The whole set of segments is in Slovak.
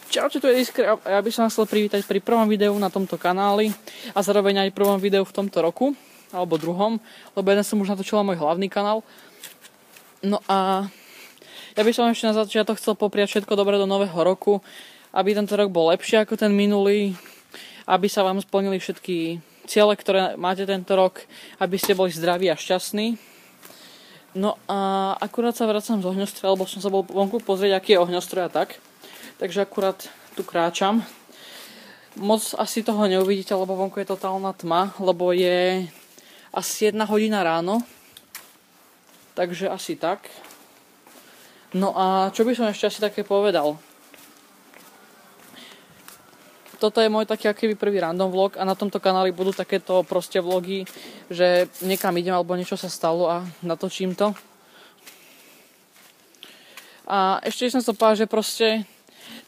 Čaute, tu je Iskra a ja by som vás chcel privítať pri prvom videu na tomto kanáli a zároveň aj prvom videu v tomto roku, alebo druhom, lebo jeden som už natočila môj hlavný kanál. No a ja by som ešte na začiatok chcel popriať všetko dobré do nového roku, aby tento rok bol lepší ako ten minulý, aby sa vám splnili všetky ciele, ktoré máte tento rok, aby ste boli zdraví a šťastní. No a akurát sa vracam z ohňostroja, lebo som sa bol vonku pozrieť, aký je ohňostroj a tak. Takže akurát tu kráčam. Moc asi toho neuvidíte, lebo vonku je totálna tma, lebo je asi 1 hodina ráno. Takže asi tak. No a čo by som ešte asi také povedal? Toto je môj taký akýby prvý random vlog a na tomto kanáli budú takéto proste vlogy, že niekam idem alebo niečo sa stalo a natočím to. A ešte som chcel povedať, že proste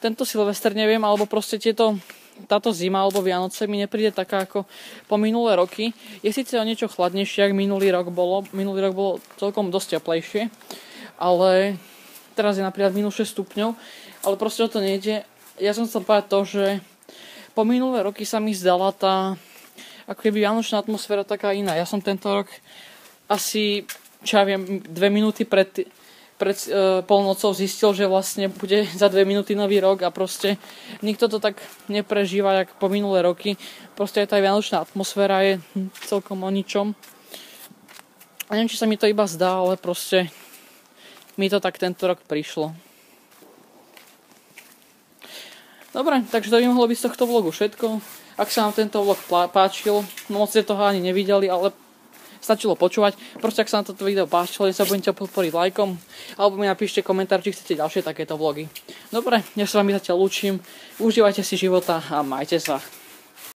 tento Silvester neviem, alebo proste táto zima alebo Vianoce mi nepríde taká ako po minulé roky. Je síce o niečo chladnejšie, ako minulý rok bolo. Minulý rok bolo celkom dosť teplejšie, ale teraz je napríklad -6 stupňov, ale proste o to nejde. Ja som chcel povedať to, že po minulé roky sa mi zdala tá ako keby vianočná atmosféra taká iná. Ja som tento rok asi, čo ja viem, 2 minúty pred polnocou zistil, že vlastne bude za 2 minúty nový rok a proste nikto to tak neprežíva, jak po minulé roky. Proste aj tá vianočná atmosféra je celkom o ničom. A neviem, či sa mi to iba zdá, ale proste mi to tak tento rok prišlo. Dobre, takže to by mohlo byť z tohto vlogu všetko. Ak sa vám tento vlog páčil, moc ste toho ani nevideli, ale stačilo počúvať. Proste ak sa vám toto video páčilo, nezabudnite podporiť lajkom alebo mi napíšte komentár, či chcete ďalšie takéto vlogy. Dobre, ja sa vám zatiaľ lúčim. Užívajte si života a majte sa.